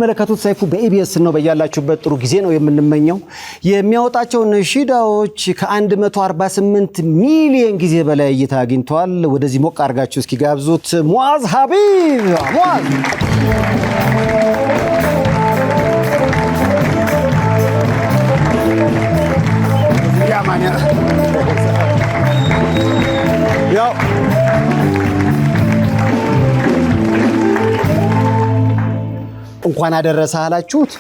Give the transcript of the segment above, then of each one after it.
የምትመለከቱት ሰይፉ በኢቢኤስ ነው። በያላችሁበት ጥሩ ጊዜ ነው የምንመኘው። የሚያወጣቸው ነሺዳዎች ከ148 ሚሊዮን ጊዜ በላይ እይታ አግኝተዋል። ወደዚህ ሞቅ አድርጋችሁ እስኪ ጋብዙት። ሙአዝ ሀቢብ ሙአዝ ያው እንኳን አደረሰ አላችሁት።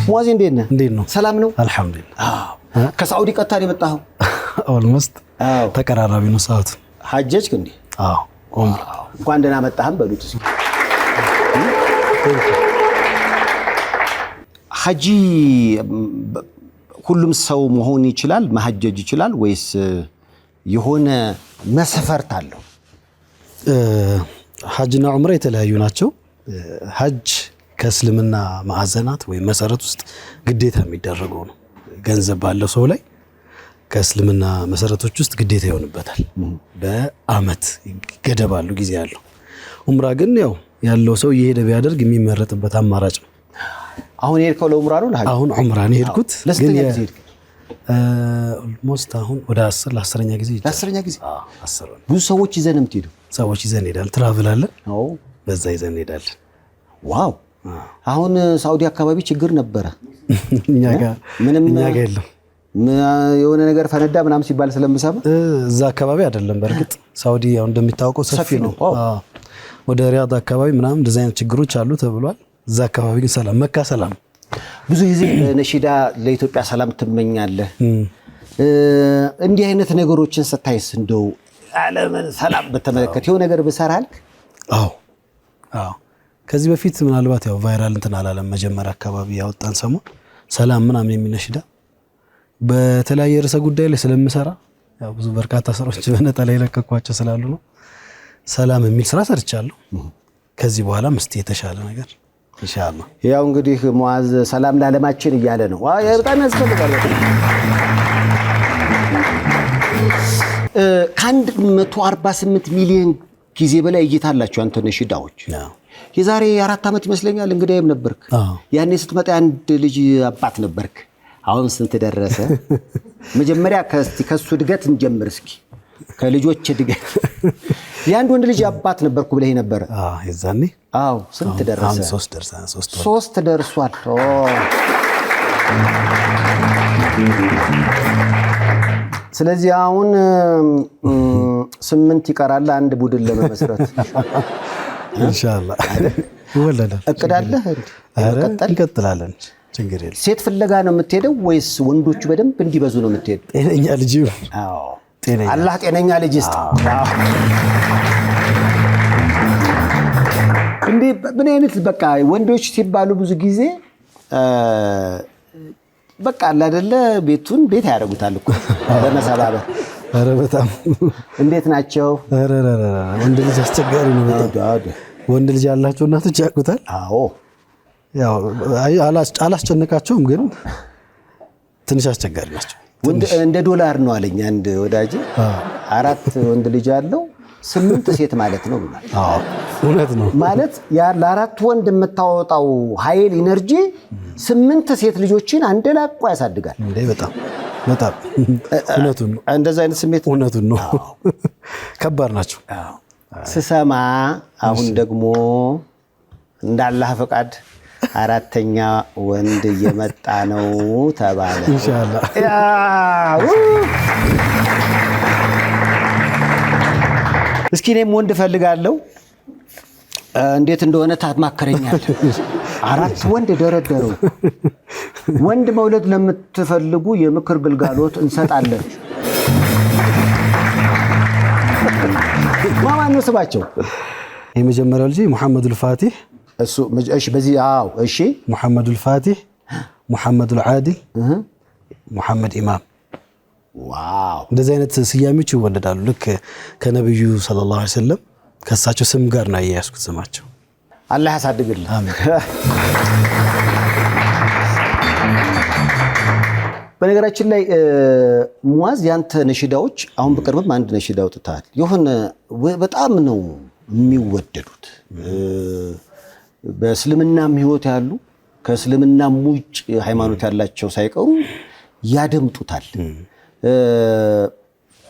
ሙአዝ እንዴት ነህ? እንዴት ነው? ሰላም ነው? አልሐምዱሊላህ። ከሳዑዲ ቀጥታ የመጣኸው? ኦልሞስት ተቀራራቢ ነው ሰዓቱ። ሐጀጅክ እንዴ? አዎ። እንኳን ደህና መጣህም በሉት እስኪ። ሐጂ ሁሉም ሰው መሆን ይችላል? መሐጀጅ ይችላል ወይስ የሆነ መስፈርት አለው? ሐጅና ዑምራ የተለያዩ ናቸው። ሐጅ ከእስልምና ማዕዘናት ወይም መሰረት ውስጥ ግዴታ የሚደረገው ነው። ገንዘብ ባለው ሰው ላይ ከእስልምና መሰረቶች ውስጥ ግዴታ ይሆንበታል። በአመት ገደብ አለው፣ ጊዜ አለው። ዑምራ ግን ያለው ሰው እየሄደ ቢያደርግ የሚመረጥበት አማራጭ ነው። አሁን የሄድከው ለዑምራ ነው? አሁን ዑምራ ነው የሄድኩት። ለስተኛ ጊዜ ሄድክ? ኦልሞስት አሁን ወደ 10ኛ ጊዜ ይቻላል። 10ኛ ጊዜ? 10 ነው። ብዙ ሰዎች ይዘን የምትሄዱ? ሰዎች ይዘን ሄዳል። ትራቭል አለ። በዛ ይዘን ሄዳለን። ዋው! አሁን ሳውዲ አካባቢ ችግር ነበረ። እኛ ጋር የለም። የሆነ ነገር ፈነዳ ምናምን ሲባል ስለምሰማ እዛ አካባቢ አይደለም። በእርግጥ ሳውዲ ያው እንደሚታወቀው ሰፊ ነው። ወደ ሪያድ አካባቢ ምናምን እንደዚህ አይነት ችግሮች አሉ ተብሏል። እዛ አካባቢ ግን ሰላም፣ መካ ሰላም። ብዙ ጊዜ ነሺዳ ለኢትዮጵያ ሰላም ትመኛለህ። እንዲህ አይነት ነገሮችን ስታይስ እንደው ዓለምን ሰላም በተመለከተ የሆነ ነገር ብሰራል? አዎ። ከዚህ በፊት ምናልባት ቫይራል እንትን አላለም። መጀመሪያ አካባቢ ያወጣን ሰሞን ሰላም ምናምን የሚል ነሺዳ በተለያየ ርዕሰ ጉዳይ ላይ ስለምሰራ ብዙ በርካታ ስራዎች በነጣ ላይ ለቀኳቸው ስላሉ ነው ሰላም የሚል ስራ ሰርቻለሁ። ከዚህ በኋላ ምስቲ የተሻለ ነገር ኢንሻአላህ። ያው እንግዲህ ሙአዝ ሰላም ለዓለማችን እያለ ነው። በጣም ያስፈልጋል። ከ148 ሚሊዮን ጊዜ በላይ እይታ አላቸው አንተ ነሺዳዎች። የዛሬ 4 ዓመት ይመስለኛል እንግዲህም ነበርክ። ያኔ ስትመጣ አንድ ልጅ አባት ነበርክ። አሁን ስንት ደረሰ? መጀመሪያ ከሱ እድገት እንጀምር እስኪ። ከልጆች እድገት የአንድ ወንድ ልጅ አባት ነበርኩ ብለህ ነበር። የዛኔ ስንት ደረሰ? 3 ደርሷል። ስለዚህ አሁን 8 ይቀራል አንድ ቡድን ለመመስረት ኢንሻአላህ። ወለደ እቅድ አለህ? እንቀጥላለን። ችግር የለም። ሴት ፍለጋ ነው የምትሄደው ወይስ ወንዶቹ በደንብ እንዲበዙ ነው የምትሄደው? ጤነኛ ልጅ አላህ ጤነኛ ልጅ ይስጥ። እንዴ ምን አይነት በቃ ወንዶች ሲባሉ ብዙ ጊዜ በቃ አለ አይደለ ቤቱን ቤት ያደርጉታል እኮ በመሰባበር። ኧረ በጣም እንዴት ናቸው? ወንድ ልጅ አስቸጋሪ ነው በጣም። ወንድ ልጅ ያላቸው እናቶች ያውቁታል። ያው አላስጨነቃቸውም፣ ግን ትንሽ አስቸጋሪ ናቸው። እንደ ዶላር ነው አለኝ አንድ ወዳጅ። 4 ወንድ ልጅ አለው 8 ሴት ማለት ነው ብሏል። እውነት ነው ማለት ለ4 ወንድ የምታወጣው ኃይል ኢነርጂ 8 ሴት ልጆችን አንደላቆ ያሳድጋል። እንዴ በጣም እውነቱን ነው። እንደዛ አይነት ስሜት እውነቱን ነው። ከባድ ናቸው ስሰማ። አሁን ደግሞ እንዳላህ ፈቃድ 4ኛ ወንድ እየመጣ ነው ተባለ። ኢንሻአላህ እስኪ እኔም ወንድ ፈልጋለሁ። እንዴት እንደሆነ ታማከረኛለህ? 4 ወንድ ደረደረው። ወንድ መውለድ ለምትፈልጉ የምክር ግልጋሎት እንሰጣለን። ማን ነው ስባቸው? የመጀመሪያው ልጅ መሐመዱል ፋቲህ እሱ እሺ። በዚህ እሺ። መሐመዱል ፋቲህ፣ መሐመዱል ዓዲል፣ መሐመድ ኢማም። ዋው! እንደዚህ አይነት ስያሜዎች ይወለዳሉ። ልክ ከነብዩ ሰለላሁ ዐለይሂ ወሰለም ከሳቸው ስም ጋር ነው ያያስኩት ስማቸው። አላህ ያሳድግልህ። አሜን። በነገራችን ላይ ሙአዝ ያንተ ነሺዳዎች አሁን በቅርብም አንድ ነሺዳ አውጥተሃል። የሆነ በጣም ነው የሚወደዱት በእስልምናም ህይወት ያሉ ከእስልምናም ውጭ ሃይማኖት ያላቸው ሳይቀሩ ያደምጡታል።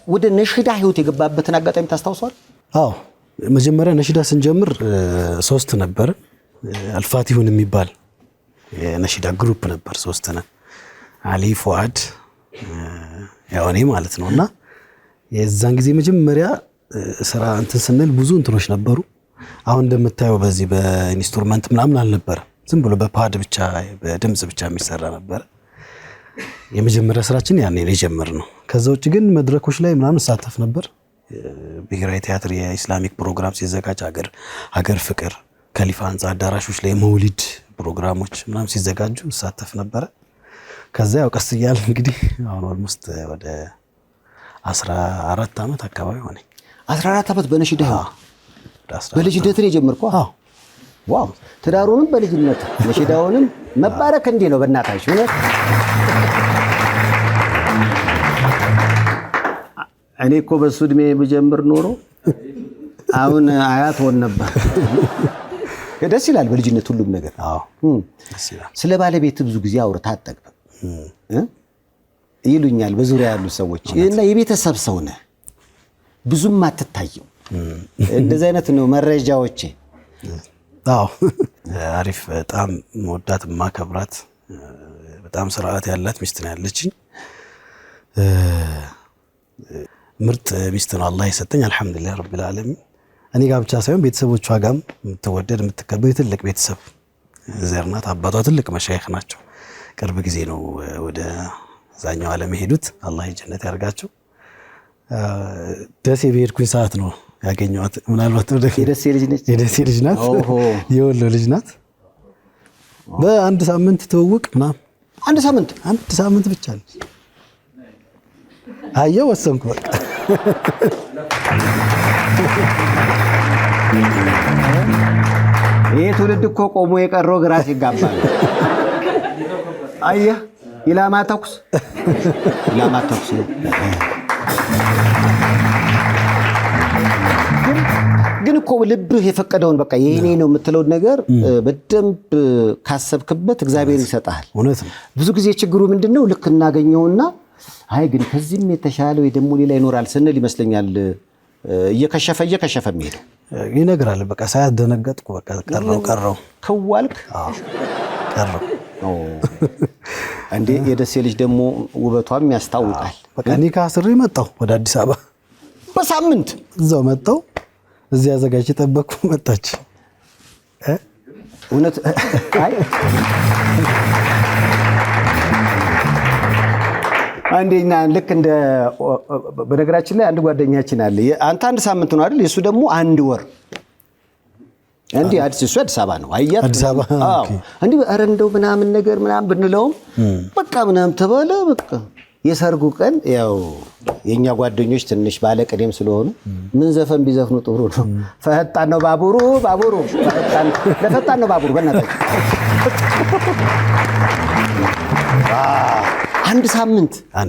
ወደ ነሽዳ ህይወት የገባበትን አጋጣሚ ታስታውሷል? አዎ መጀመሪያ ነሽዳ ስንጀምር 3 ነበር። አልፋቲሁን የሚባል የነሽዳ ግሩፕ ነበር። 3 ነን። አሊ ፉአድ ያው እኔ ማለት ነውና የዛን ጊዜ መጀመሪያ ስራ እንትን ስንል ብዙ እንትኖች ነበሩ። አሁን እንደምታየው በዚህ በኢንስትሩመንት ምናምን አልነበረም። ዝም ብሎ በፓድ ብቻ በድምጽ ብቻ የሚሰራ ነበር። የመጀመሪያ ስራችን ያኔ ነው የጀመርነው። ከዛ ውጭ ግን መድረኮች ላይ ምናምን ሳተፍ ነበር። ብሔራዊ ቲያትር የኢስላሚክ ፕሮግራም ሲዘጋጅ ሀገር ፍቅር ከሊፋ ህንፃ አዳራሾች ላይ መውሊድ ፕሮግራሞች ምናምን ሲዘጋጁ ሳተፍ ነበረ። ከዛ ያው ቀስ እያለ እንግዲህ አሁን ኦልሞስት ወደ 14 ዓመት አካባቢ ሆነኝ። 14 ዓመት በነሽዳ በልጅነት ነው የጀመርከው? አዎ። ዋው! ትዳሩንም በልጅነት ነሽዳውንም መባረክ እንዴ ነው በእናታችሁ እውነት። እኔ እኮ በሱ እድሜ ብጀምር ኖሮ አሁን አያት ሆን ነበር። ደስ ይላል በልጅነት ሁሉም ነገር። አዎ ደስ ይላል። ስለ ባለቤት ብዙ ጊዜ አውርታ አጠግብ ይሉኛል በዙሪያ ያሉ ሰዎች። እና የቤተሰብ ሰው ነህ ብዙም አትታየው። እንደዚህ አይነት ነው መረጃዎቼ። አዎ አሪፍ። በጣም መወዳት ማከብራት በጣም ስርዓት ያላት ሚስት ነው ያለችኝ። ምርጥ ሚስት ነው አላህ የሰጠኝ አልহামዱሊላህ ረቢል ዓለሚን። እኔ ጋር ብቻ ሳይሆን ቤተሰቦቿ ጋርም የምትወደድ የምትከበር ትልቅ ቤተሰብ ዘር ናት። አባቷ ትልቅ መሻይኽ ናቸው። ቅርብ ጊዜ ነው ወደ ዛኛው ዓለም የሄዱት። አላህ ጀነት ያርጋቸው። ደሴ በሄድኩኝ ሰዓት ነው ያገኘኋት። ምናልባት ወደ የደሴ ልጅ ነች። የደሴ ልጅ ናት። የወሎ ልጅ ናት። በአንድ ሳምንት ትውውቅ ምናምን አንድ ሳምንት ብቻ ነው። አየሁ ወሰንኩ በቃ። ይሄ ትውልድ እኮ ቆሞ የቀረው ግራ ሲጋባ ነው። አየህ ኢላማ ተኩስ ነው። ግን እኮ ልብህ የፈቀደውን በቃ የኔ ነው የምትለውን ነገር በደንብ ካሰብክበት እግዚአብሔር ይሰጣል። እውነት ነው። ብዙ ጊዜ ችግሩ ምንድነው ልክ እናገኘውና አይ ግን ከዚህም የተሻለ ወይ ደግሞ ሌላ ይኖራል ስንል ይመስለኛል እየከሸፈ የሚሄደው ይነግራል። በቃ ሳያደነገጥኩ በቃ ቀረው ከዋልክ ቀረው። እንዴ የደሴ ልጅ ደግሞ ውበቷም ያስታውቃል። በቃ ኒካ ስሪ መጣሁ ወደ አዲስ አበባ በሳምንት እዛው መጣሁ። እዚህ አዘጋጅ ተጠበቅኩ መጣች። እውነት አይ አንዴና ልክ እንደ በነገራችን ላይ አንድ ጓደኛችን አለ። አንተ አንድ ሳምንት ነው አይደል? የሱ ደግሞ 1 ወር እንዴ አዲስ አበባ ነው አያት አዲስ አበባ። አዎ እንዴ ኧረ እንደው ምናምን ነገር ምናምን ብንለውም በቃ ምናምን ተባለ። በቃ የሰርጉ ቀን ያው የኛ ጓደኞች ትንሽ ባለቅኔም ስለሆኑ ምን ዘፈን ቢዘፍኑ ጥሩ ነው? ፈጣን ነው ባቡሩ ለፈጣን ነው ባቡሩ በእናታችሁ አንድ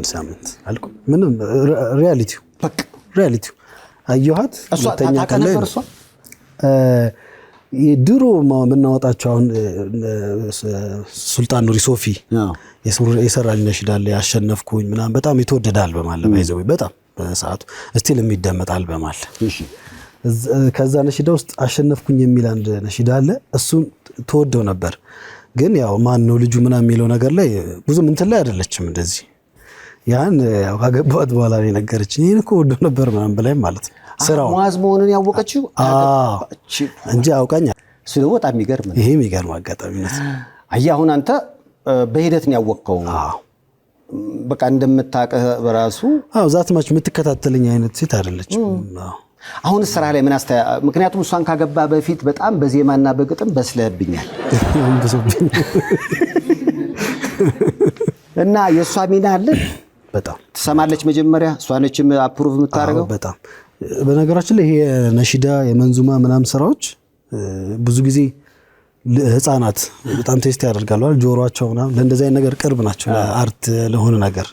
ሳምንት አልኩ። ምንም ሪያሊቲው አየኋት። ሁለተኛ ቀን ላይ ድሮ የምናወጣቸው አሁን ሱልጣን ኑሪ ሶፊ የሰራልኝ ነሽዳ ላይ ያሸነፍኩኝ ምናምን በጣም የተወደደ አልበም አለ። ባይዘው በጣም በሰዓቱ ስቲል የሚደመጥ አልበም አለ። ከዛ ነሽዳ ውስጥ አሸነፍኩኝ የሚል አንድ ነሽዳ አለ። እሱን ተወደው ነበር። ግን ያው ማን ነው ልጁ ምናምን የሚለው ነገር ላይ ብዙም እንትን ላይ አይደለችም። እንደዚህ ያን ያው ካገባሁት በኋላ ነው ነገረችኝ። ይሄን እኮ ወደው ነበር ምናምን በላይ ማለት ነው። ስራው ሙአዝ መሆኑን ያወቀችው እንጂ አውቃኝ። እሱ ደግሞ በጣም የሚገርም ነው። ይሄ የሚገርም አጋጣሚ ነው። አየህ አሁን አንተ በሂደት ነው ያወቀው። በቃ እንደምታቀህ በራሱ ዛት ማች የምትከታተለኝ አይነት ሴት አይደለችም። አሁን ስራ ላይ ምን ምክንያቱም እሷን ካገባ በፊት በጣም በዜማና በግጥም በስለብኛል እና የሷ ሚና አለ። በጣም ትሰማለች መጀመሪያ እሷ ነች አፕሩቭ የምታደርገው። በጣም በነገራችን ላይ ይሄ ነሽዳ የመንዙማ ምናምን ስራዎች ብዙ ጊዜ ህፃናት በጣም ቴስት ያደርጋሉ አይደል? ጆሮአቸው ምናምን ለእንደዚህ አይነት ነገር ቅርብ ናቸው። ለአርት ለሆነ ነገር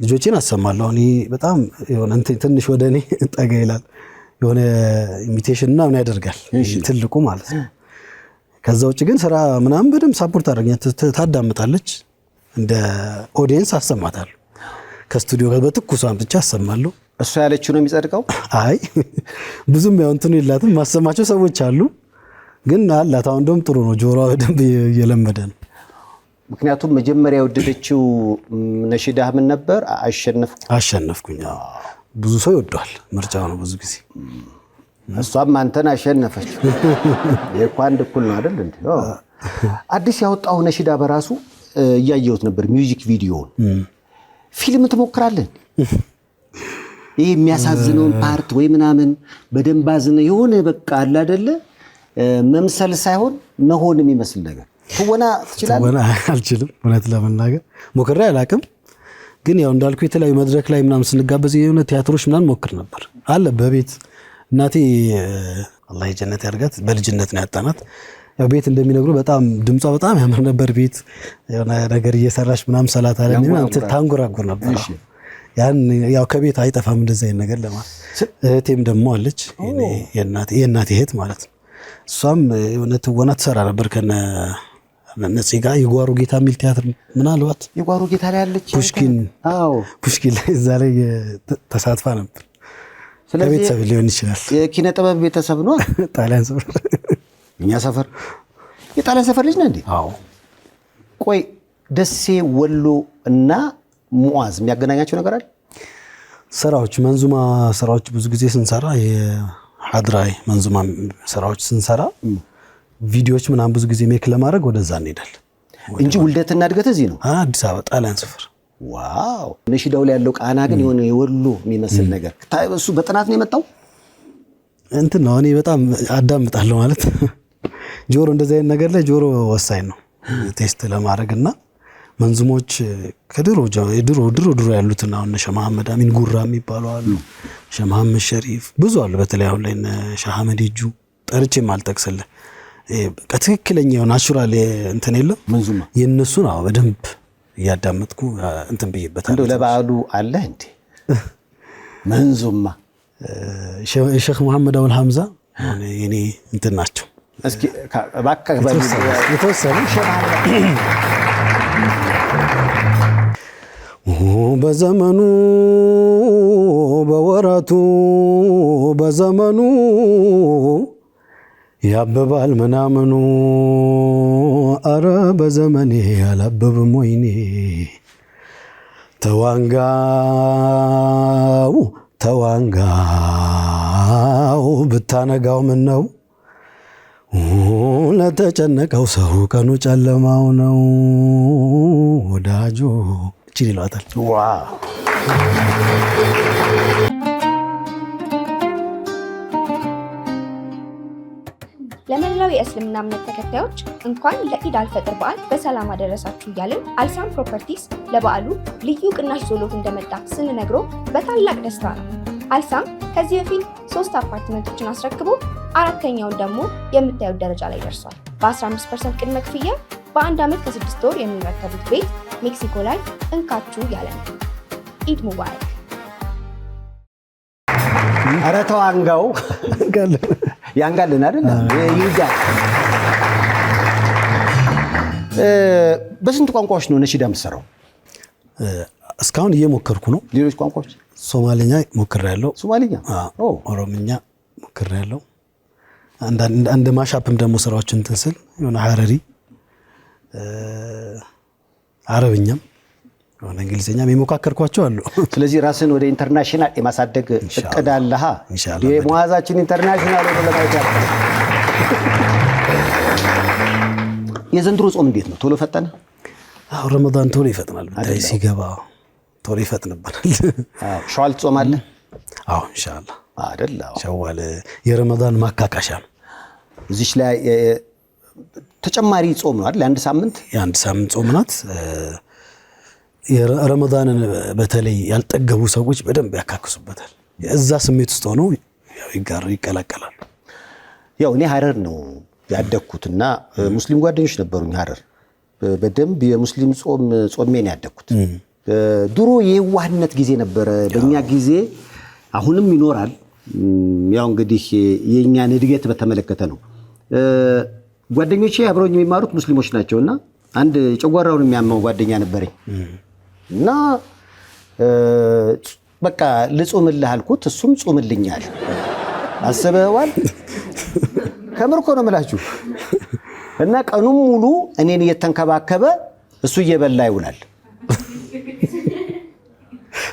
ልጆቼን አሰማለሁ። እኔ በጣም የሆነ ትንሽ ወደ እኔ ጠጋ ይላል። የሆነ ኢሚቴሽን እና ምን ያደርጋል ትልቁ ማለት ነው። ከዛ ውጭ ግን ስራ ምናምን በደንብ ሳፖርት አድርገኝ ታዳምጣለች። እንደ ኦዲየንስ አሰማታለሁ። ከስቱዲዮ በትኩሱ አምጥቼ አሰማለሁ። እሷ ያለችው ነው የሚጸድቀው? አይ ብዙም ያው እንትኑ የላትም። ማሰማቸው ሰዎች አሉ ግን አላት። አሁን እንደውም ጥሩ ነው፣ ጆሮዋ በደንብ እየለመደ ነው። ምክንያቱም መጀመሪያ የወደደችው ነሺዳ ምን ነበር? አሸነፍኩኝ። ብዙ ሰው ይወደዋል፣ ምርጫው ነው ብዙ ጊዜ። እሷም አንተን አሸነፈች። የእኮ አንድ እኩል ነው አይደል እንዴ? አዲስ ያወጣው ነሺዳ በራሱ እያየሁት ነበር ሚውዚክ ቪዲዮውን። ፊልም ትሞክራለህ? ይሄ የሚያሳዝነውን ፓርት ወይ ምናምን በደንብ አዝነ የሆነ በቃ አለ አይደለ መምሰል ሳይሆን መሆን የሚመስል ነገር ትወና ትችላለህ? ትወና አልችልም፣ እውነት ለመናገር ሞክሬ አላውቅም። ግን ያው እንዳልኩ የተለያዩ መድረክ ላይ ምናምን ስንጋበዝ የሆነ ቲያትሮች ምናምን ሞክር ነበር አለ በቤት እናቴ አላህ የጀነት ያርጋት በልጅነት ነው ያጣናት። ያው ቤት እንደሚነግሩ በጣም ድምጿ በጣም ያምር ነበር። ቤት የሆነ ነገር እየሰራች ምናም ሰላት አለ ምናምን ታንጎራጉር ነበር። ያን ያው ከቤት አይጠፋም እንደዚህ አይነት ነገር ለማለት። እህቴም ደግሞ አለች የእናቴ እህት ማለት ነው። እሷም የሆነ ትወና ትሰራ ነበር ከነ ነፂ ጋር የጓሮ ጌታ የሚል ቲያትር ምናልባት የጓሮ ጌታ ላይ ያለች ፑሽኪን ላይ እዛ ላይ ተሳትፋ ነበር። ስለዚህ ቤተሰብ ሊሆን ይችላል። የኪነ ጥበብ ቤተሰብ ነው። ጣሊያን ሰፈር እኛ ሰፈር የጣሊያን ሰፈር ልጅ ነህ እንዴ? አዎ። ቆይ ደሴ ወሎ እና ሙዓዝ የሚያገናኛቸው ነገር አለ? ስራዎች መንዙማ ስራዎች ብዙ ጊዜ ስንሰራ የሐድራይ መንዙማ ስራዎች ስንሰራ ቪዲዮዎች ምናምን ብዙ ጊዜ ሜክ ለማድረግ ወደዛ እንሄዳለን እንጂ ውልደትና እድገት እዚህ ነው አዲስ አበባ ጣሊያን ሰፈር። ዋው። ነሺዳው ላይ ያለው ቃና ግን የሆነ የወሎ የሚመስል ነገር እሱ በጥናት ነው የመጣው እንትን ነው። እኔ በጣም አዳምጣለሁ ማለት ጆሮ እንደዚህ አይነት ነገር ላይ ጆሮ ወሳኝ ነው ቴስት ለማድረግና መንዙሞች ከድሮ ያሉትና አሁን ሸህ መሐመድ አሚን ጉራ የሚባሉ አሉ፣ ሸህ መሐመድ ሸሪፍ ብዙ አሉ። በተለይ አሁን ላይ ሸህ አህመድ እጁ ጠርቼም አልጠቅስልህ ከትክክለኛው ናቹራል እንትን የለም መንዙማ የነሱን አዎ በደንብ እያዳመጥኩ እንትን ብዬበታለሁ። እንደው ለበዓሉ አለ እንዴ መንዙማ? ሼክ መሐመድ አውል ሐምዛ የኔ እንትን ናቸው። እስኪ እባክህ የተወሰነ በዘመኑ በወራቱ በዘመኑ ያበባል ምናምኑ አረ በዘመኔ አላበብም ወይኔ ተዋንጋው ብታነጋው ምን ነው ለተጨነቀው ሰው ቀኑ ጨለማው ነው ወዳጆ እቺን ይሏታል። ዋው ለመላው የእስልምና እምነት ተከታዮች እንኳን ለኢድ አልፈጥር በዓል በሰላም አደረሳችሁ እያልን አልሳም ፕሮፐርቲስ ለበዓሉ ልዩ ቅናሽ ዞሎት እንደመጣ ስንነግሮ በታላቅ ደስታ ነው። አልሳም ከዚህ በፊት 3 አፓርትመንቶችን አስረክቦ አራተኛውን ደግሞ የምታዩት ደረጃ ላይ ደርሷል። በ15% ቅድመ ክፍያ በ1 ዓመት ከ6 ወር የሚረከቡት ቤት ሜክሲኮ ላይ እንካችሁ ያለ ነው። ኢድ ሙባረክ። ኧረ ተው አንጋው ያንጋልን አይደል? ይይዛል። በስንት ቋንቋዎች ነው ነሺዳ የምትሰራው? እስካሁን እየሞከርኩ ነው። ሌሎች ቋንቋዎች? ሶማሊኛ ሞክሬያለሁ። ሶማሊኛ? ኦሮምኛ ሞክሬያለሁ። አንድ ማሻፕም ደግሞ ስራዎችን እንትን ስል የሆነ ሐረሪ አረብኛም የሆነ እንግሊዝኛም የሞካከርኳቸው አሉ። ስለዚህ ራስን ወደ ኢንተርናሽናል የማሳደግ እቅድ አለህ? ኢንሻአላህ የሙዓዛችን ኢንተርናሽናል ወደ ለማይታ። የዘንድሮ ጾም እንዴት ነው? ቶሎ ፈጠነ? አዎ ረመዳን ቶሎ ይፈጥናል። ብታይ ሲገባ ቶሎ ይፈጥንብናል። ሸዋል ትጾማለህ? አዎ ኢንሻአላህ አይደል? ሸዋል የረመዳን ማካካሻ ነው። እዚች ላይ ተጨማሪ ጾም ነው አይደል? የአንድ ሳምንት ጾም ናት። የረመዳንን በተለይ ያልጠገቡ ሰዎች በደንብ ያካክሱበታል። እዛ ስሜት ውስጥ ሆነው ይቀላቀላሉ። ያው እኔ ሐረር ነው ያደግኩትና ሙስሊም ጓደኞች ነበሩኝ ሐረር። በደንብ የሙስሊም ጾሜ ነው ያደግኩት። ድሮ የዋህነት ጊዜ ነበረ በእኛ ጊዜ፣ አሁንም ይኖራል። ያው እንግዲህ የኛን እድገት በተመለከተ ነው። ጓደኞቼ አብረውኝ የሚማሩት ሙስሊሞች ናቸውና አንድ ጨጓራውን የሚያመው ጓደኛ ነበረኝ እና በቃ ልጾምልህ አልኩት። እሱም ጾምልኛል። አስበዋል። ከምር እኮ ነው የምላችሁ። እና ቀኑን ሙሉ እኔን እየተንከባከበ እሱ እየበላ ይውላል።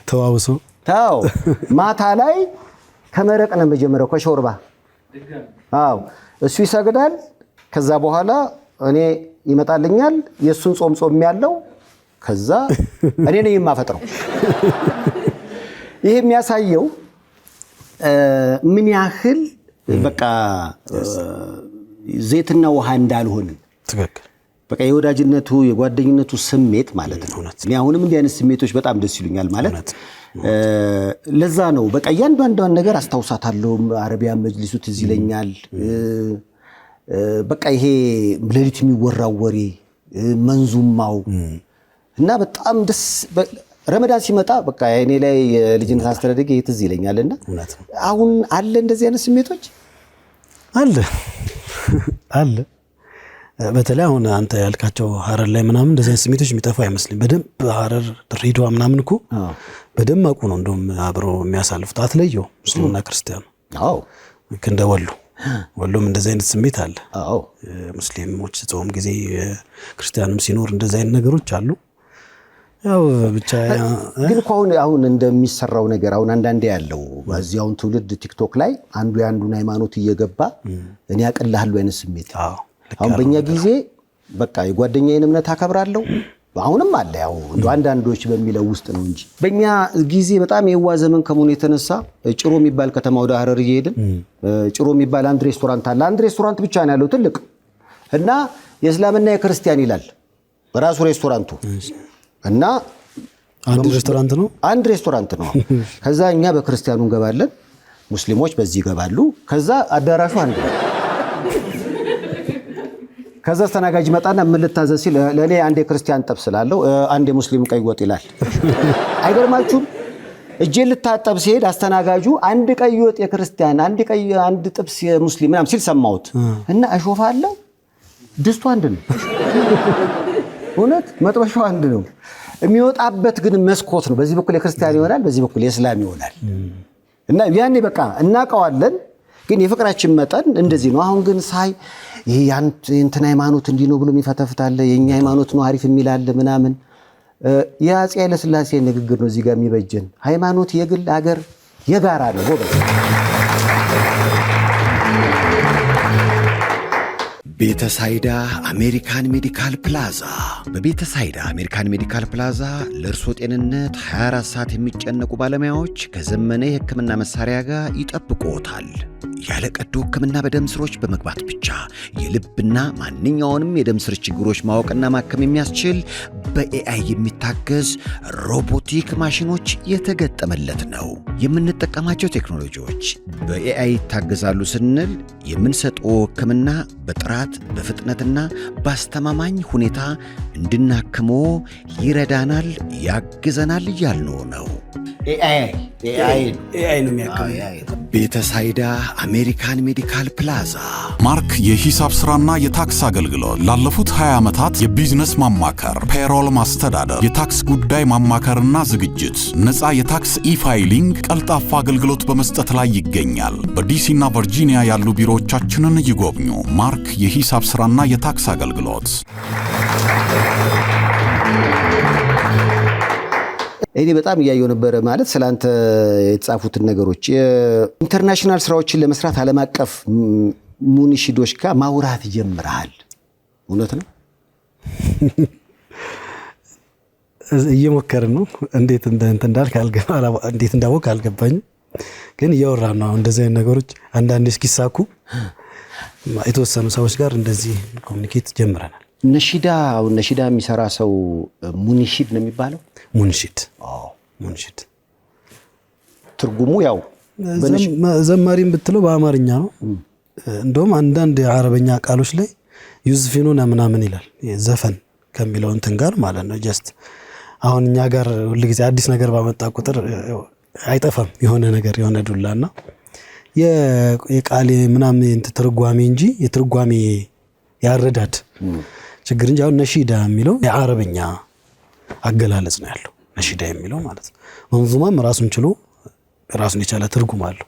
ተዋውሶ ታው ማታ ላይ ከመረቅ ነው መጀመሪያው ከሾርባ። አዎ እሱ ይሰግዳል። ከዛ በኋላ እኔ ይመጣልኛል። የሱን ጾም ያለው ከዛ እኔ ነኝ የማፈጥረው። ይሄ የሚያሳየው ምን ያህል በቃ ዘይትና ውሃ እንዳልሆነ ትክክል። በቃ የወዳጅነቱ የጓደኝነቱ ስሜት ማለት ነው። እኔ አሁንም እንዲህ አይነት ስሜቶች በጣም ደስ ይሉኛል ማለት ለዛ ነው። በቃ እያንዳንዷን ነገር አስታውሳታለሁ። አረቢያ መጅሊሱ ትዝ ይለኛል። በቃ ይሄ ሌሊት የሚወራው ወሬ መንዙማው እና በጣም ደስ ረመዳን ሲመጣ በቃ እኔ ላይ የልጅነት አስተዳደግ ትዝ ይለኛልና አሁን አለ እንደዚህ አይነት ስሜቶች አለ። በተለይ አሁን አንተ ያልካቸው ሀረር ላይ ምናምን እንደዚህ አይነት ስሜቶች የሚጠፋ አይመስልም። በደንብ ሀረር ድሬዳዋ ምናምን እኮ በደማቁ ነው እንደውም አብሮ የሚያሳልፉት። አትለየው ሙስሊምና ክርስቲያኑ። አዎ ልክ እንደ ወሎም እንደዚህ አይነት ስሜት አለ። አዎ ሙስሊሞች ጾም ጊዜ ክርስቲያንም ሲኖር እንደዚህ አይነት ነገሮች አሉ። ያው ብቻ ግን አሁን እንደሚሰራው ነገር አሁን አንዳንዴ ያለው በዚያውን ትውልድ ቲክቶክ ላይ አንዱ ያንዱን ሃይማኖት እየገባ እኔ ያቀልሃለሁ አይነት ስሜት። አሁን በእኛ ጊዜ በቃ የጓደኛዬን እምነት አከብራለሁ። አሁንም አለ ያው አንዳንዶች በሚለው ውስጥ ነው እንጂ በእኛ ጊዜ በጣም የዋ ዘመን ከመሆኑ የተነሳ ጭሮ የሚባል ከተማ ወደ ሀረር እየሄድን ጭሮ የሚባል አንድ ሬስቶራንት አለ። አንድ ሬስቶራንት ብቻ ነው ያለው ትልቅ እና የእስላምና የክርስቲያን ይላል በራሱ ሬስቶራንቱ እና አንድ ሬስቶራንት ነው። አንድ ሬስቶራንት ነው። ከዛ እኛ በክርስቲያኑ እንገባለን፣ ሙስሊሞች በዚህ ይገባሉ። ከዛ አዳራሹ አንድ ነው። ከዛ አስተናጋጅ መጣና ምን ልታዘዝ ሲል ለኔ አንድ የክርስቲያን ጥብስ ስላለው አንድ የሙስሊም ቀይ ወጥ ይላል። አይገርማችሁም? እጄን ልታጠብ ሲሄድ አስተናጋጁ አንድ ቀይ ወጥ የክርስቲያን አንድ ጥብስ የሙስሊም ምናምን ሲል ሰማሁት እና እሾፋለሁ። ድስቱ አንድ ነው። እውነት መጥበሻው አንድ ነው። የሚወጣበት ግን መስኮት ነው። በዚህ በኩል የክርስቲያን ይሆናል፣ በዚህ በኩል የእስላም ይሆናል። እና ያኔ በቃ እናውቀዋለን። ግን የፍቅራችን መጠን እንደዚህ ነው። አሁን ግን ሳይ ይሄ እንትን ሃይማኖት እንዲህ ነው ብሎ የሚፈተፍታል፣ የኛ ሃይማኖት ነው አሪፍ የሚላል ምናምን። የአፄ ኃይለ ሥላሴ ንግግር ነው እዚህ ጋር የሚበጀን። ሃይማኖት የግል ሀገር የጋራ ነው ጎበዝ። ቤተሳይዳ አሜሪካን ሜዲካል ፕላዛ። በቤተሳይዳ አሜሪካን ሜዲካል ፕላዛ ለእርሶ ጤንነት 24 ሰዓት የሚጨነቁ ባለሙያዎች ከዘመነ የሕክምና መሳሪያ ጋር ይጠብቅዎታል። ያለ ቀዶ ሕክምና በደም ስሮች በመግባት ብቻ የልብና ማንኛውንም የደም ስር ችግሮች ማወቅና ማከም የሚያስችል በኤአይ የሚታገዝ ሮቦቲክ ማሽኖች የተገጠመለት ነው። የምንጠቀማቸው ቴክኖሎጂዎች በኤአይ ይታገዛሉ ስንል የምንሰጠው ሕክምና በጥራት በፍጥነትና በአስተማማኝ ሁኔታ እንድናክሞ ይረዳናል፣ ያግዘናል እያልነው ነው። ኤአይ ነው የሚያክመው። ቤተሳይዳ አሜሪካን ሜዲካል ፕላዛ። ማርክ የሂሳብ ሥራና የታክስ አገልግሎት ላለፉት 20 ዓመታት የቢዝነስ ማማከር፣ ፔሮል ማስተዳደር፣ የታክስ ጉዳይ ማማከርና ዝግጅት፣ ነፃ የታክስ ኢፋይሊንግ፣ ቀልጣፋ አገልግሎት በመስጠት ላይ ይገኛል። በዲሲና ቨርጂኒያ ያሉ ቢሮዎቻችንን ይጎብኙ። ማርክ የሂሳብ ሥራና የታክስ አገልግሎት። እኔ በጣም እያየሁ ነበረ ማለት ስላንተ የተጻፉትን ነገሮች ኢንተርናሽናል ስራዎችን ለመስራት ዓለም አቀፍ ሙኒሺዶች ጋር ማውራት ጀምረሃል። እውነት ነው? እየሞከርን ነው። እንዴት እንዳልክ እንዴት እንዳወቅ አልገባኝም፣ ግን እያወራን ነው። እንደዚህ አይነት ነገሮች አንዳንዴ እስኪሳኩ የተወሰኑ ሰዎች ጋር እንደዚህ ኮሚኒኬት ጀምረናል። ነሺዳ የሚሰራ ሰው ሙኒሺድ ነው የሚባለው። ሙኒሺድ ትርጉሙ ያው ዘማሪም ብትለው በአማርኛ ነው። እንደውም አንዳንድ የአረበኛ ቃሎች ላይ ዩዝፊኑና ምናምን ይላል። ዘፈን ከሚለው እንትን ጋር ማለት ነው። ጀስት አሁን እኛ ጋር ሁልጊዜ አዲስ ነገር ባመጣ ቁጥር አይጠፋም የሆነ ነገር የሆነ ዱላና የቃል ምናምን ትርጓሜ እንጂ የትርጓሜ ያረዳድ ችግር እንጂ አሁን ነሺዳ የሚለው የአረብኛ አገላለጽ ነው ያለው ነሺዳ የሚለው ማለት ነው። መንዙማም ራሱን ችሎ ራሱን የቻለ ትርጉም አለው፣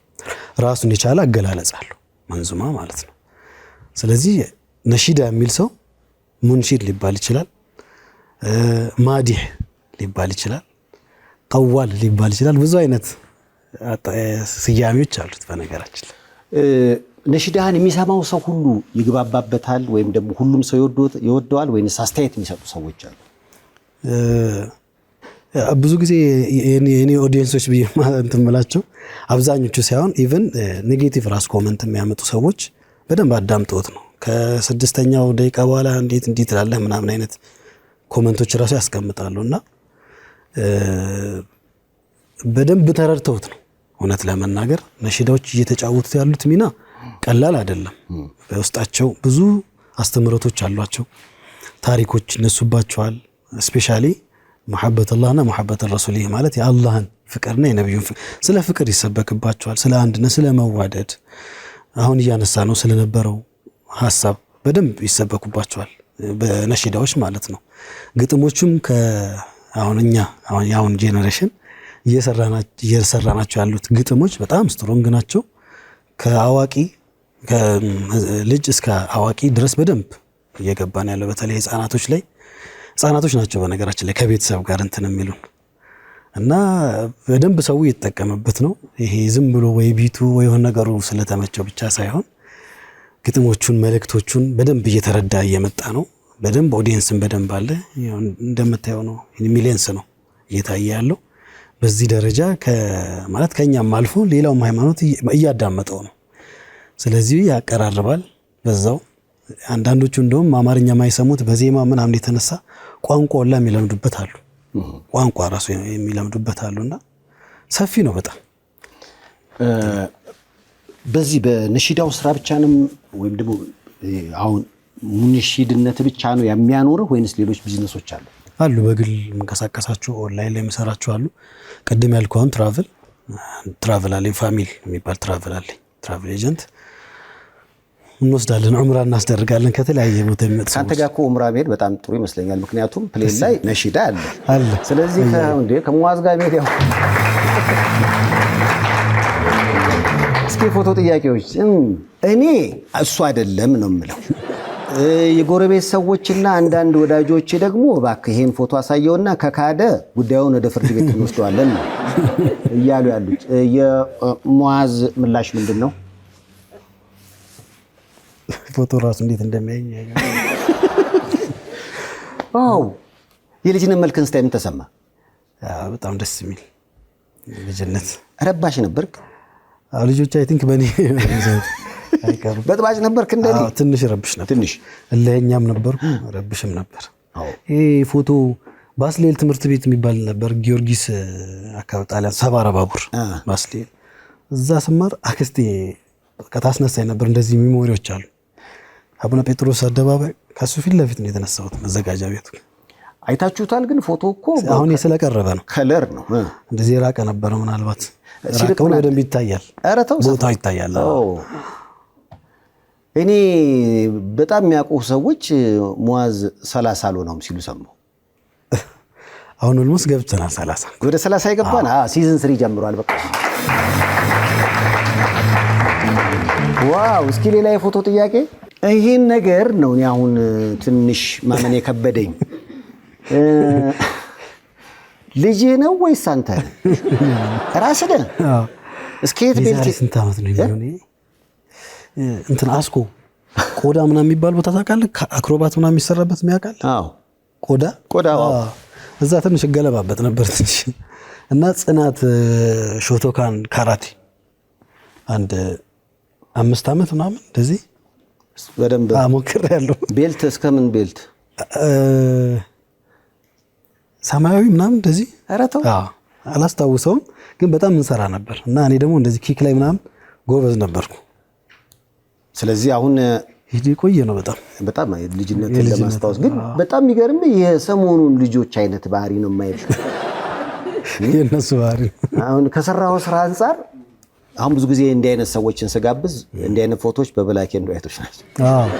ራሱን የቻለ አገላለጽ አለው መንዙማ ማለት ነው። ስለዚህ ነሺዳ የሚል ሰው ሙንሺድ ሊባል ይችላል፣ ማዲህ ሊባል ይችላል፣ ቀዋል ሊባል ይችላል። ብዙ አይነት ስያሜዎች አሉት። በነገራችን ነሺዳህን የሚሰማው ሰው ሁሉ ይግባባበታል ወይም ደግሞ ሁሉም ሰው ይወደዋል ወይንስ አስተያየት የሚሰጡ ሰዎች አሉ? ብዙ ጊዜ የኔ ኦዲየንሶች ብዬ እንትን የምላቸው አብዛኞቹ ሳይሆን ኢቭን ኔጌቲቭ ራስ ኮመንት የሚያመጡ ሰዎች በደንብ አዳምጠውት ነው ከ6ኛው ደቂቃ በኋላ እንዴት ትላለህ ምናምን አይነት ኮመንቶች ራሱ ያስቀምጣሉ እና በደንብ ተረድተውት ነው። እውነት ለመናገር ነሺዳዎች እየተጫወቱት ያሉት ሚና ቀላል አይደለም። በውስጣቸው ብዙ አስተምሮቶች አሏቸው፣ ታሪኮች ይነሱባቸዋል። ስፔሻሊ መሐበት አላህና መሐበት ረሱል ማለት የአላህን ፍቅርና የነብዩን ፍቅር፣ ስለ ፍቅር ይሰበክባቸዋል፣ ስለ አንድነት፣ ስለ መዋደድ አሁን እያነሳ ነው ስለነበረው ሐሳብ በደንብ ይሰበኩባቸዋል በነሺዳዎች ማለት ነው። ግጥሞቹም አሁን ጄኔሬሽን እየሰራናቸው ያሉት ግጥሞች በጣም ስትሮንግ ናቸው። ከአዋቂ ከልጅ እስከ አዋቂ ድረስ በደንብ እየገባን ያለው በተለይ ህፃናቶች ናቸው በነገራችን ላይ ከቤተሰብ ጋር እንትን የሚሉን እና በደንብ ሰው እየተጠቀመበት ነው። ይሄ ዝም ብሎ ወይ ቢቱ ወይ የሆነ ነገሩ ስለተመቸው ብቻ ሳይሆን ግጥሞቹን መልእክቶቹን በደንብ እየተረዳ እየመጣ ነው። በደንብ ኦዲየንስን በደንብ አለ። እንደምታየው ነው ሚሊየንስ ነው እየታየ ያለው። በዚህ ደረጃ ማለት ከኛም አልፎ ሌላውም ሃይማኖት እያዳመጠው ነው። ስለዚህ ያቀራርባል በዛው። አንዳንዶቹ እንደውም አማርኛ ማይሰሙት በዜማ ምናምን የተነሳ ቋንቋው ላይ የሚለምዱበት አሉ፣ ቋንቋ ራሱ የሚለምዱበት አሉና ሰፊ ነው በጣም። በዚህ በነሺዳው ስራ ብቻ ነው ወይም ደግሞ አሁን ሙንሺድነት ብቻ ነው የሚያኖርህ ወይንስ ሌሎች ቢዝነሶች አሉ? አሉ በግል መንቀሳቀሳቸው ኦንላይን ላይ የሚሰራቸው አሉ። ቅድም ያልከውን ትራቨል አለኝ ፋሚሊ የሚባል ትራቨል ኤጀንት እንወስዳለን፣ ዑምራ እናስደርጋለን ከተለያየ ቦታ የሚመጡ ሰዎች። አንተ ጋር እኮ ዑምራ መሄድ በጣም ጥሩ ይመስለኛል፣ ምክንያቱም ፕሌን ላይ ነሺዳ አለ። ስለዚህ ከሙዓዝ ጋር መሄድ ያው እስኪ ፎቶ ጥያቄዎች እኔ እሱ አይደለም ነው የምለው። የጎረቤት ሰዎችና አንዳንድ ወዳጆች ደግሞ እባክህ ይሄን ፎቶ አሳየውና ከካደ ጉዳዩን ወደ ፍርድ ቤት እንወስደዋለን ነው እያሉ ያሉት። የሙዓዝ ምላሽ ምንድን ነው? ፎቶ ራሱ እንዴት እንደሚያየኝ የልጅነት መልክን ስታይ ምን ተሰማ? በጣም ደስ የሚል ልጅነት። ረባሽ ነበርክ? ልጆች አይ ቲንክ በእኔ አይቀርም። በጥባጭ ነበርክ? እንደኔ ትንሽ ረብሽ ነበር፣ ትንሽ እለኛም ነበርኩ፣ ረብሽም ነበር። ይሄ ፎቶ ባስሌል ትምህርት ቤት የሚባል ነበር ጊዮርጊስ አካባቢ ጣሊያን ሰባራ ባቡር ባስሌል፣ እዛ ስማር አክስቴ ታስነሳኝ ነበር። እንደዚህ ሚሞሪዎች አሉ። አቡነ ጴጥሮስ አደባባይ ከሱ ፊት ለፊት ነው የተነሳሁት መዘጋጃ ቤቱ። አይታችሁታል? ግን ፎቶ እኮ አሁን ስለቀረበ ነው፣ ከለር ነው እንደዚህ የራቀ ነበረ። ምናልባት ሲልከው በደንብ ይታያል፣ ቦታው ይታያል። እኔ በጣም የሚያውቁ ሰዎች ሙዓዝ 30 አልሆነውም ሲሉ ሰማሁ። አሁን ኦልሞስት ገብተናል 30፣ ወደ 30 ይገባን። ሲዝን 3 ጀምሯል። በቃ ዋው! እስኪ ሌላ የፎቶ ጥያቄ። ይሄን ነገር ነው እኔ አሁን ትንሽ ማመን የከበደኝ። ልጅ ነው ወይስ አንተ ራስህ ነህ? እስኪ የት ቤት ስንት ዓመት ነው የሚሆነው? እንትን አስኮ ቆዳ ምናምን የሚባል ቦታ ታውቃለህ? አክሮባት ምናምን የሚሰራበት የሚያውቃል? አዎ ቆዳ እዛ ትንሽ ገለባበት ነበር ትንሽ እና ጽናት ሾቶካን ካራቴ አንድ 5 ዓመት ምናምን እንደዚህ በደንብ ሞክሬያለሁ። ቤልት እስከምን ቤልት? ሰማያዊ ምናምን እንደዚህ። ኧረ ተው አላስታውሰውም፣ ግን በጣም እንሰራ ነበር እና እኔ ደግሞ እንደዚህ ኪክ ላይ ምናምን ጎበዝ ነበርኩ። ስለዚህ አሁን ይሄ ቆየ ነው በጣም ልጅነትን ለማስታወስ። ግን በጣም የሚገርም የሰሞኑን ልጆች አይነት ባህሪ ነው የማይል የነሱ ባህሪ። አሁን ከሰራው ስራ አንፃር አሁን ብዙ ጊዜ እንዲህ አይነት ሰዎችን ስጋብዝ እንዲህ አይነት ፎቶዎች በብላክ ኤንድ ዋይቶች ናቸው።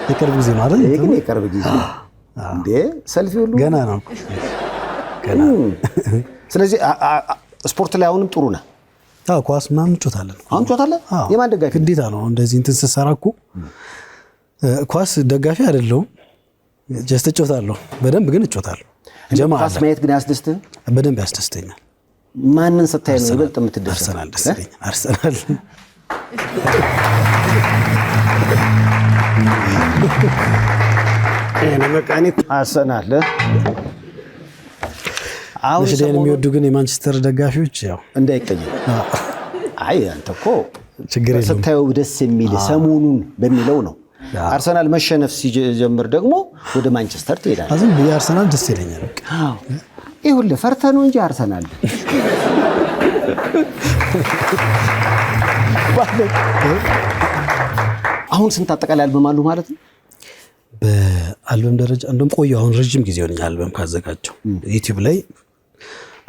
የቅርብ ጊዜ ማለት ይሄ ግን የቅርብ ጊዜ እንዴ ሰልፊ ሁሉ ገና ነው ገና። ስለዚህ ስፖርት ላይ አሁንም ጥሩ ነህ? ኳስ ምናምን እንጮታለን። አሁን እንጮታለን? የማን ደጋፊ? ግዴታ ነው እንደዚህ እንትን ስትሰራ እኮ። ኳስ ደጋፊ አይደለሁም፣ ጀስት እጮታለሁ በደንብ ግን እጮታለሁ። ኳስ ማየት ግን ያስደስትህ? በደንብ ያስደስተኛል። ማንን ስታይ ነው ይበልጥ የምትደሰተው? አርሰናል ደስ ይለኛል። አርሰናል እኔ መቃኒት አርሰናል። አሁን ነሽዳን የሚወዱ ግን የማንቸስተር ደጋፊዎች ያው እንዳይቀየም። አይ አንተ እኮ ችግር የለም ስታየው ደስ የሚል ሰሞኑን በሚለው ነው። አርሰናል መሸነፍ ሲጀምር ደግሞ ወደ ማንቸስተር ትሄዳለህ። አዝም በአርሰናል ደስ ይለኛል። አዎ ይኸውልህ ፈርተህ ነው እንጂ አርሰናል አሁን ስንት አጠቃላይ አልበም አሉ ማለት ነው? በአልበም ደረጃ እንደውም ቆየሁ። አሁን ረጅም ጊዜ ሆነኛል አልበም ካዘጋጀው። ዩቲዩብ ላይ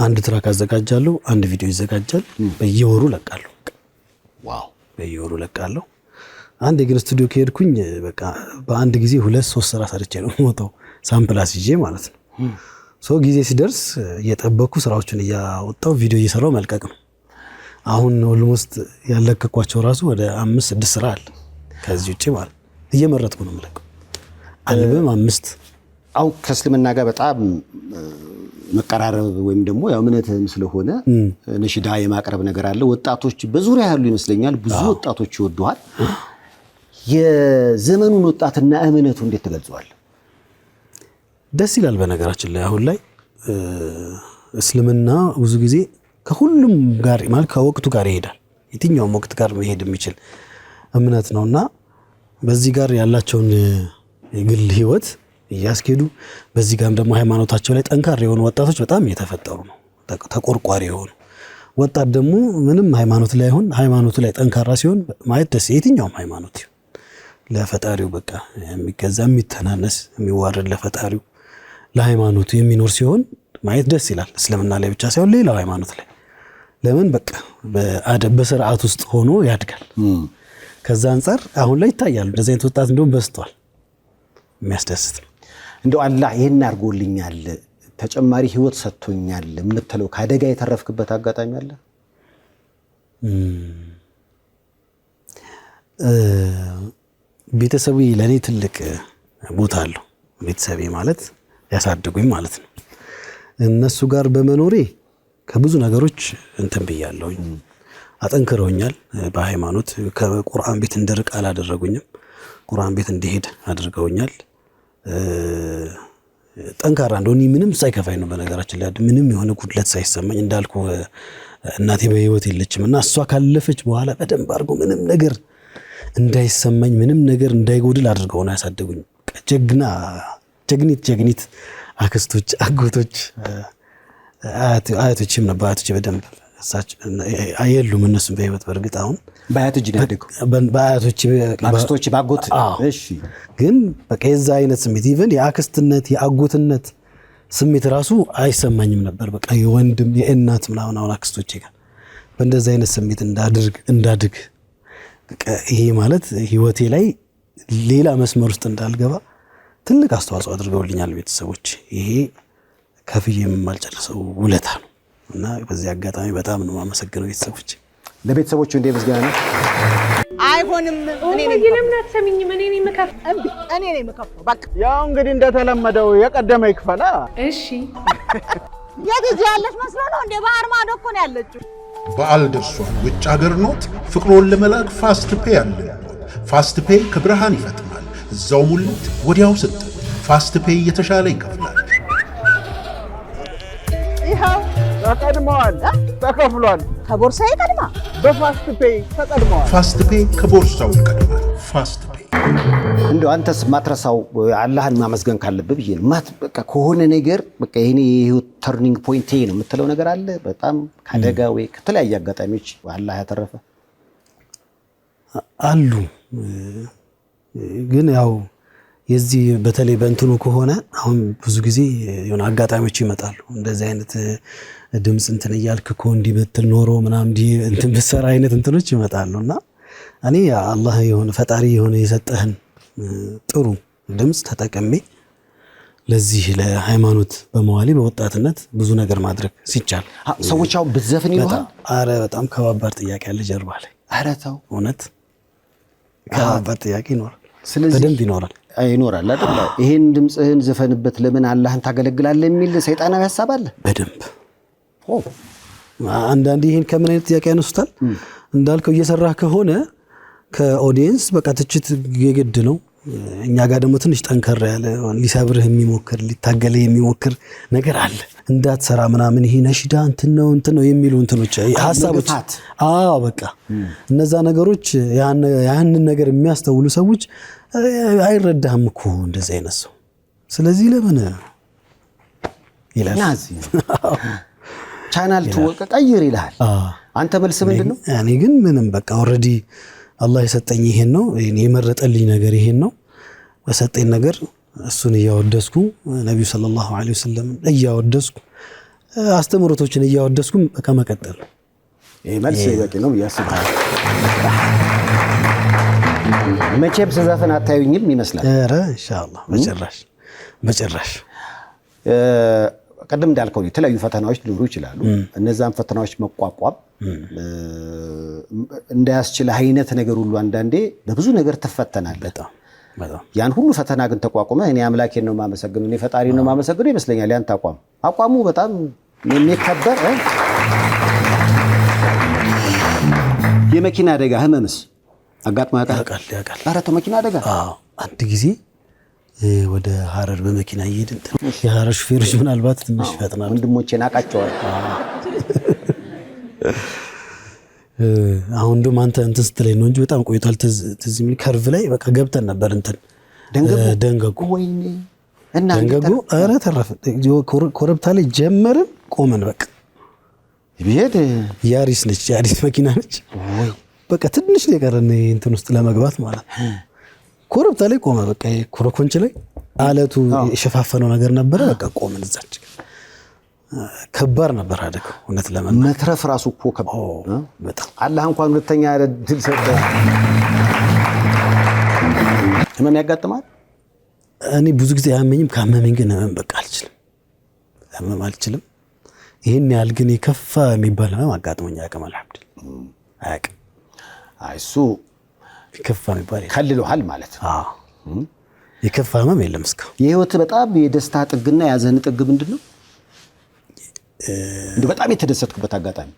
አንድ ትራክ አዘጋጃለሁ፣ አንድ ቪዲዮ ይዘጋጃል። በየወሩ ለቃለሁ። ዋው በየወሩ ለቃለሁ። አንድ ግን ስቱዲዮ ከሄድኩኝ በቃ በአንድ ጊዜ 2-3 ስራ ሰርቼ ነው የምወጣው፣ ሳምፕል አስይዤ ማለት ነው። ጊዜ ሲደርስ እየጠበኩ ስራዎችን እያወጣው ቪዲዮ እየሰራው መልቀቅ ነው። አሁን ኦልሞስት ያለቀኳቸው ራሱ ወደ 5-6 ስራ አለ ከዚህ ውጪ ማለት እየመረጥኩ ነው የምለቀው። አልበም 5 አሁን ከእስልምና ጋር በጣም መቀራረብ ወይም ደግሞ ያው እምነትም ስለሆነ ነሽዳ የማቅረብ ነገር አለ። ወጣቶች በዙሪያ ያሉ ይመስለኛል ብዙ ወጣቶች ይወዱሃል። የዘመኑን ወጣትና እምነቱ እንዴት ትገልጸዋለህ? ደስ ይላል። በነገራችን ላይ አሁን ላይ እስልምና ብዙ ጊዜ ከሁሉም ጋር ማለት ከወቅቱ ጋር ይሄዳል። የትኛውም ወቅት ጋር መሄድ የሚችል እምነት ነውና በዚህ ጋር ያላቸውን የግል ህይወት እያስኬዱ በዚህ ጋርም ደግሞ ሃይማኖታቸው ላይ ጠንካራ የሆኑ ወጣቶች በጣም እየተፈጠሩ ነው። ተቆርቋሪ የሆኑ ወጣት ደግሞ ምንም ሃይማኖት ላይ ይሁን ሃይማኖቱ ላይ ጠንካራ ሲሆን ማየት ደስ የትኛውም ሃይማኖት ለፈጣሪው በቃ የሚገዛ የሚተናነስ የሚዋረድ ለፈጣሪው ለሃይማኖቱ የሚኖር ሲሆን ማየት ደስ ይላል። እስልምና ላይ ብቻ ሳይሆን ሌላው ሃይማኖት ላይ ለምን በቃ በአደብ በስርዓት ውስጥ ሆኖ ያድጋል። ከዛ አንፃር አሁን ላይ ይታያል እንደዚህ አይነት ወጣት እንደውም በዝቷል። የሚያስደስት ነው። እንደው አላህ ይሄን አድርጎልኛል ተጨማሪ ህይወት ሰጥቶኛል የምትለው ከአደጋ የተረፍክበት አጋጣሚ አለ? ቤተሰቤ ለኔ ትልቅ ቦታ አለው። ቤተሰቤ ማለት ያሳደጉኝ ማለት ነው። እነሱ ጋር በመኖሬ ከብዙ ነገሮች እንትን ብያለሁኝ። አጠንክረውኛል። በሃይማኖት ከቁርአን ቤት እንድርቅ አላደረጉኝም። ቁርአን ቤት እንዲሄድ አድርገውኛል። ጠንካራ እንደሆነ ምንም ሳይከፋኝ ነው። በነገራችን ላይ ምንም የሆነ ጉድለት ሳይሰማኝ እንዳልኩ እናቴ በህይወት የለችምና እሷ ካለፈች በኋላ በደንብ አድርጎ ምንም ነገር እንዳይሰማኝ ምንም ነገር እንዳይጎድል አድርገው ነው ያሳደጉኝ። ጀግኒት አክስቶች፣ አጎቶች፣ አያቶችም ነበር። አያቶች በደንብ አየሉም እነሱም በህይወት በእርግጥ አሁን በአያቶች ያደጉ በአያቶች አክስቶች ባጎት እሺ። ግን በቃ የዛ አይነት ስሜት ኢቭን የአክስትነት የአጎትነት ስሜት ራሱ አይሰማኝም ነበር። በቃ የወንድም የእናት ምናምን አሁን አክስቶቼ ጋር በእንደዛ አይነት ስሜት እንዳድግ ይሄ ማለት ህይወቴ ላይ ሌላ መስመር ውስጥ እንዳልገባ ትልቅ አስተዋጽኦ አድርገውልኛል ቤተሰቦች። ይሄ ከፍዬ የማልጨርሰው ውለታ ነው እና በዚህ አጋጣሚ በጣም ነው የማመሰግነው ቤተሰቦች። ለቤተሰቦቹ እንደ ምስጋና አይሆንም። እኔ ነኝ የምከፍለው። በቃ ያው እንግዲህ እንደተለመደው የቀደመ ይክፈላ። እሺ። የት እዚህ ያለች መስሎ ነው እንደ ባህር ማዶ እኮ ነው ያለችው። በዓል ደርሷል። ውጭ ሀገር ኖት ፍቅሮን ለመላክ ፋስት ፔይ አለ። ፋስት ፔይ ከብርሃን ይፈጥናል። እዛው ሙሉት ወዲያው ስጥ። ፋስት ፔይ የተሻለ ይከፍላል። ይኸው ተቀድመዋል፣ ተከፍሏል። ከቦርሳዬ ቀድማ በፋስት ፔይ ተቀድመዋል። ፋስት ፔይ ከቦርሳው ይቀድማል። ፋስት ፔይ እንደው አንተስ ማትረሳው አላህን ማመስገን ካለብህ ብዬ ነው። በቃ ከሆነ ነገር በቃ ይሄኔ የህይወት ተርኒንግ ፖይንት ነው የምትለው ነገር አለ? በጣም ካደጋ ወይ ከተለያየ አጋጣሚዎች አላህ ያተረፈ አሉ። ግን ያው የዚህ በተለይ በእንትኑ ከሆነ አሁን ብዙ ጊዜ የሆነ አጋጣሚዎች ይመጣሉ። እንደዚህ አይነት ድምጽ እንትን እያልክ እኮ እንዲህ ብትል ኖሮ ምናምን እንዲህ እንትን ብትሰራ አይነት እንትኖች ይመጣሉና እኔ አላህ የሆነ ፈጣሪ የሆነ የሰጠህን ጥሩ ድምጽ ተጠቅሜ ለዚህ ለሃይማኖት በመዋሌ በወጣትነት ብዙ ነገር ማድረግ ሲቻል ሰዎች አሁን ብትዘፍን ይሏል። አረ በጣም ከባባድ ጥያቄ አለ ጀርባ ላይ። አረ ተው እውነት ከባባድ ጥያቄ ይኖራል። ስለዚህ በደንብ ይኖራል አይደል? ይሄን ድምጽህን ዘፈንበት ለምን አላህን ታገለግላለህ የሚል ሰይጣናዊ ሐሳብ አለ በደንብ። አንዳንዴ ይሄን ከምን አይነት ጥያቄ ያነሱታል እንዳልከው እየሰራህ ከሆነ ከኦዲየንስ በቃ ትችት የግድ ነው። እኛ ጋር ደግሞ ትንሽ ጠንከር ያለ ሊሰብርህ የሚሞክር ሊታገልህ የሚሞክር ነገር አለ። እንዳትሰራ ምናምን ይሄ ነሽዳ እንትን ነው የሚሉ እንትኖች ሐሳቦች በቃ እነዛ ነገሮች ያንን ነገር የሚያስተውሉ ሰዎች አይረዳህም እኮ እንደዚህ አይነት ሰው ስለዚህ ለምን ይላል ቻናል ተወቀ ቀይር ይላል። አንተ መልስ ምንድነው? እኔ ግን ምንም በቃ ኦሬዲ አላህ የሰጠኝ ይሄን ነው እኔ የመረጠልኝ ነገር ይሄን ነው በሰጠኝ ነገር እሱን እያወደስኩ ነብዩ ሰለላሁ ዐለይሂ ወሰለም እያወደስኩ አስተምሮቶችን እያወደስኩ ከመቀጠል ይሄ መልስ በቂ ነው ያስባል። መቼም ዘፈን አታዩኝም ይመስላል። ኧረ ኢንሻአላህ በጭራሽ ቀደም እንዳልከው የተለያዩ ፈተናዎች ሊኖሩ ይችላሉ። እነዛን ፈተናዎች መቋቋም እንዳያስችል አይነት ነገር ሁሉ አንዳንዴ በብዙ ነገር ተፈተናል። በጣም ያን ሁሉ ፈተና ግን ተቋቁመ እኔ አምላኬን ነው ማመሰግነው እኔ ፈጣሪን ነው ማመሰግነው ይመስለኛል። ያን አቋሙ በጣም የሚከበር የመኪና አደጋ ህመምስ አጋጥሞ ያውቃል? ኧረ ተው መኪና አደጋ አንድ ጊዜ ወደ ሐረር በመኪና እየሄድን የሐረር ሹፌሮች ምናልባት ትንሽ ፈጥናል ወንድሞቼን አውቃቸዋል። አሁን ደግሞ አንተ እንትን ስትለኝ ነው እንጂ በጣም ቆይቷል። ትዝ የሚል ከርቭ ላይ በቃ ገብተን ነበር እንትን ደንገጎ ወይኔ እና ደንገጎ ኧረ ተረፈ ኮረብታ ላይ ጀመርን ቆመን በቃ ይሄድ ያሪስ መኪና ነች በቃ ትንሽ ነው የቀረን እንትን ውስጥ ለመግባት ማለት ኮረብታ ላይ ቆመ በቃ ኮረኮንች ላይ አለቱ የሸፋፈነው ነገር ነበር በቃ ቆመን እዛች ከባድ ነበር አደረገው እውነት መትረፍ ራሱ እኮ ከባድ በጣም አላህ እንኳን ሁለተኛ ድል ሰጠ። ህመም ያጋጥማል። እኔ ብዙ ጊዜ ያመኝም ካመመኝ ግን በቃ አልችልም። ይሄን ያህል ግን የከፋ የሚባል ህመም አጋጥሞኝ ያውቃል አልሐምዱሊላህ አያውቅም። እሱ የከፋ የሚባል ከልሎሃል ማለት ነው። የከፋ ህመም የለም እስካሁን። የህይወት በጣም የደስታ ጥግና ያዘን ጥግ ምንድነው? እንዴ በጣም የተደሰትኩበት አጋጣሚ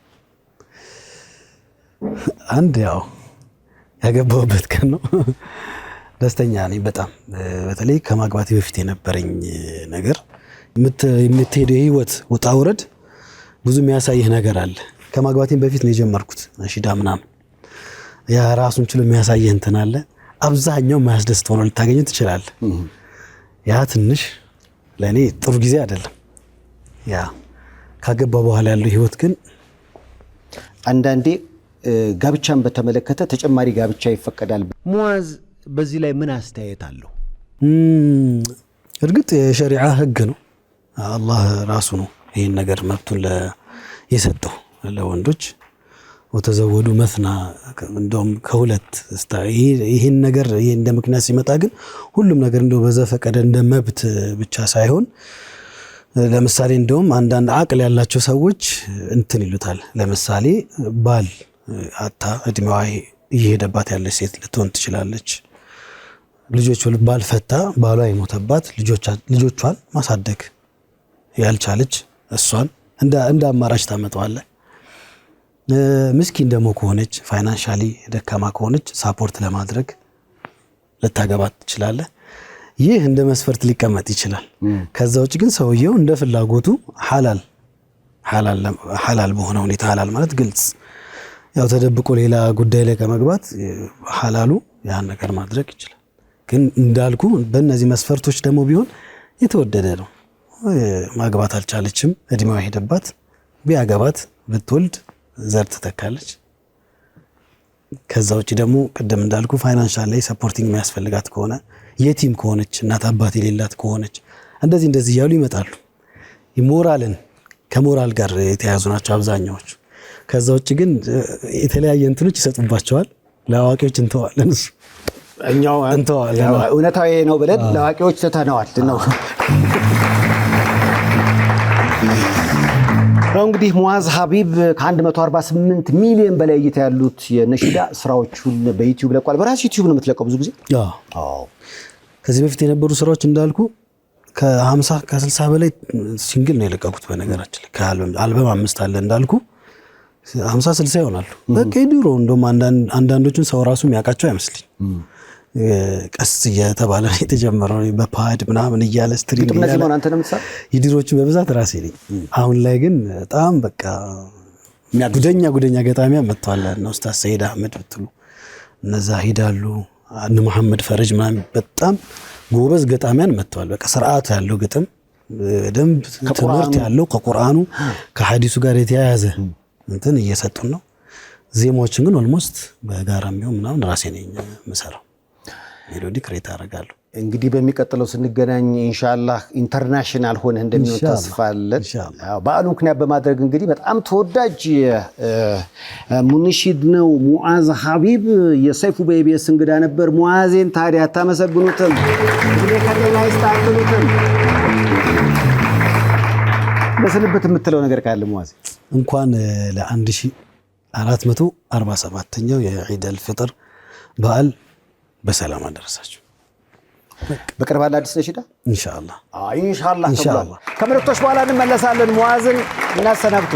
አንድ ያው ያገባሁበት ቀን ነው። ደስተኛ ነኝ በጣም በተለይ ከማግባቴ በፊት የነበረኝ ነገር የምትሄደው የህይወት ውጣ ውረድ ብዙ የሚያሳይህ ነገር አለ። ከማግባቴም በፊት ነው የጀመርኩት ነሺዳ ምናምን ያ ራሱን ችሎ የሚያሳይህ እንትን አለ። አብዛኛው የማያስደስት ሆኖ ልታገኝ ትችላለህ። ያ ትንሽ ለእኔ ጥሩ ጊዜ አይደለም። ያ ካገባ በኋላ ያለው ህይወት ግን አንዳንዴ ጋብቻን በተመለከተ ተጨማሪ ጋብቻ ይፈቀዳል። ሙአዝ በዚህ ላይ ምን አስተያየት አለው? እርግጥ የሸሪዓ ህግ ነው። አላህ ራሱ ነው ይሄን ነገር መብቱን የሰጠው ለወንዶች ወተዘወዱ መስና እንደውም ከሁለት ይሄን ነገር ይሄ እንደ ምክንያት ሲመጣ ግን ሁሉም ነገር እንደው በዘፈቀደ እንደ መብት ብቻ ሳይሆን ለምሳሌ እንደውም አንዳንድ አቅል ያላቸው ሰዎች እንትን ይሉታል። ለምሳሌ ባል አታ እድሜዋ እየሄደባት ያለች ሴት ልትሆን ትችላለች። ልጆች ባል ፈታ ባሏ የሞተባት ልጆቿን ማሳደግ ያልቻለች እሷን እንደ አማራጭ ታመጣዋለህ። ምስኪን ደግሞ ከሆነች ፋይናንሻሊ ደካማ ከሆነች ሳፖርት ለማድረግ ልታገባት ትችላለህ። ይህ እንደ መስፈርት ሊቀመጥ ይችላል። ከዛ ውጭ ግን ሰውየው እንደ ፍላጎቱ ሐላል በሆነ ሁኔታ ሐላል ማለት ግልጽ ያው ተደብቆ ሌላ ጉዳይ ላይ ከመግባት ሐላሉ ያን ነገር ማድረግ ይችላል። ግን እንዳልኩ በእነዚህ መስፈርቶች ደግሞ ቢሆን የተወደደ ነው። ማግባት አልቻለችም እድሜዋ ሄደባት ቢያገባት ብትወልድ ዘር ትተካለች። ከዛ ውጭ ደግሞ ቅድም እንዳልኩ ፋይናንሻል ላይ ሰፖርቲንግ የሚያስፈልጋት ከሆነ የቲም ከሆነች እናት አባት የሌላት ከሆነች እንደዚህ እያሉ ይመጣሉ። ሞራልን ከሞራል ጋር የተያዙ ናቸው አብዛኛዎቹ። ከዛ ውጭ ግን የተለያየ እንትኖች ይሰጡባቸዋል። ለአዋቂዎች እንተዋለን እሱ እኛው እንተዋለን እውነታዊ ነው ብለን ለአዋቂዎች ተተነዋል ነው። እንግዲህ ሙዓዝ ሀቢብ ከ148 ሚሊዮን በላይ እይታ ያሉት የነሺዳ ስራዎቹን በዩቲዩብ ለቋል። በራሱ ዩቲዩብ ነው የምትለቀው ብዙ ጊዜ? አዎ። ከዚህ በፊት የነበሩ ስራዎች እንዳልኩ ከ50 ከ60 በላይ ሲንግል ነው የለቀቁት። በነገራችን ላይ ከአልበም 5 አለ እንዳልኩ 50 60 ይሆናሉ። በቃ ድሮ እንደውም አንዳንዶቹን ሰው ራሱ የሚያውቃቸው አይመስልኝ። ቀስ እየተባለ ነው የተጀመረው በፓድ ምናምን እያለ ስትሪም እነዚህ ነው አንተ ነው የምትሰራው? የድሮቹ በብዛት ራሴ ነኝ። አሁን ላይ ግን በጣም በቃ ጉደኛ ገጣሚያ መጥቷል ነው ኡስታዝ ሰይድ አህመድ ብትሉ እነዛ ሄዳሉ እነ መሐመድ ፈረጅ ምናምን በጣም ጎበዝ ገጣሚያን መጥቷል። በቃ ስርዓት ያለው ግጥም ደንብ ትምህርት ያለው ከቁርአኑ ከሐዲሱ ጋር የተያያዘ እንትን እየሰጡን ነው። ዜማዎችን ግን ኦልሞስት በጋራም ቢሆን ምናምን ራሴ ነኝ የምሰራው። ሜሎዲ ክሬት አደርጋለሁ። እንግዲህ በሚቀጥለው ስንገናኝ ኢንሻአላህ ኢንተርናሽናል ሆነ እንደሚሆን ተስፋ አለን። በዓሉ ምክንያት በማድረግ እንግዲህ በጣም ተወዳጅ ሙንሺድ ነው ሙዓዝ ሀቢብ። የሰይፉ በኢቢኤስ እንግዳ ነበር። ሙዓዜን ታዲያ አታመሰግኑትም? እንግዲህ ከጤና ይስጣሉትም። በስንብት የምትለው ነገር ካለ ሙዓዝ? እንኳን ለ1447ኛው የዒድ አልፍጥር በዓል በሰላም አደረሳችሁ። በቅርብ አለ አዲስ ነሺዳ ኢንሻአላህ ኢንሻአላህ። ከመልእክቶች በኋላ እንመለሳለን። ሙዓዝን እናሰናብቱ።